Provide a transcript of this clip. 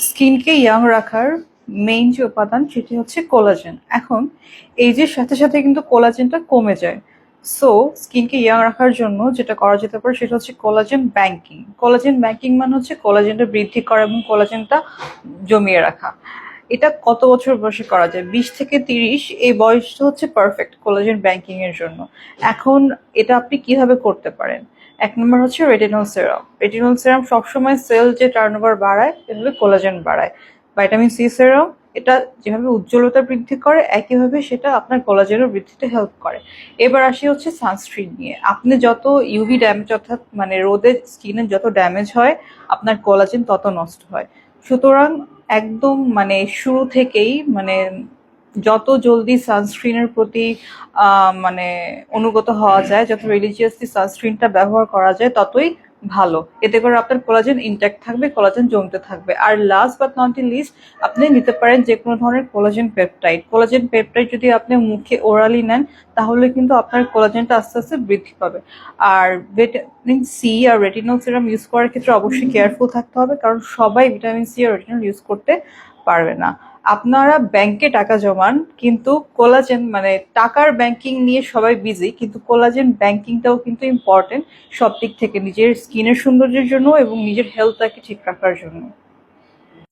স্কিনকে ইয়াং রাখার মেইন যে উপাদান সেটি হচ্ছে কোলাজেন। এখন এইজের সাথে সাথে কিন্তু কোলাজেনটা কমে যায়। সো স্কিনকে ইয়াং রাখার জন্য যেটা করা যেতে পারে সেটা হচ্ছে কোলাজেন ব্যাংকিং। কোলাজেন ব্যাংকিং মানে হচ্ছে কোলাজেনটা বৃদ্ধি করা এবং কোলাজেনটা জমিয়ে রাখা। এটা কত বছর বয়সে করা যায়? 20 থেকে 30 এই বয়সটা হচ্ছে পারফেক্ট কোলাজেন ব্যাংকিং এর জন্য। এখন এটা আপনি কিভাবে করতে পারেন? এক নম্বর হচ্ছে রেটিনল সিরাম। রেটিনল সিরাম সবসময় সেল যে টার্নওভার বাড়ায় এভাবে কোলাজেন বাড়ায়। ভাইটামিন সি সিরাম এটা যেভাবে উজ্জ্বলতা বৃদ্ধি করে একইভাবে সেটা আপনার কোলাজেনের বৃদ্ধিতে হেল্প করে। এবার আসি হচ্ছে সানস্ক্রিন নিয়ে। আপনি যত ইউভি ড্যামেজ অর্থাৎ মানে রোদে স্কিনের যত ড্যামেজ হয় আপনার কোলাজেন তত নষ্ট হয়। সুতরাং একদম মানে শুরু থেকেই মানে যত জলদি সানস্ক্রিনের প্রতি মানে অনুগত হওয়া যায়, যত রিলিজিয়াসলি সানস্ক্রিনটা ব্যবহার করা যায় ততই ভালো। এতে করে আপনার কোলাজেন ইনট্যাক্ট থাকবে, কোলাজেন জমতে থাকবে। আর last but not the least, আপনি নিতে পারেন যে কোনো ধরনের কোলাজেন পেপটাইড। কোলাজেন পেপটাইড যদি আপনি মুখে ওরালি নেন তাহলে কিন্তু আপনার কোলাজেনটা আস্তে আস্তে বৃদ্ধি পাবে। আর ভিটামিন সি আর রেটিনল সিরাম ইউজ করার ক্ষেত্রে অবশ্যই কেয়ারফুল থাকতে হবে, কারণ সবাই ভিটামিন সি আর রেটিনল ইউজ করতে পারবে না। আপনারা ব্যাংকে টাকা জমান কিন্তু কোলাজেন মানে টাকার ব্যাংকিং নিয়ে সবাই বিজি, কিন্তু কোলাজেন ব্যাংকিংটাও কিন্তু ইম্পর্টেন্ট সব দিক থেকে, নিজের স্কিনের সৌন্দর্যের জন্য এবং নিজের হেলথটাকে ঠিক রাখার জন্য।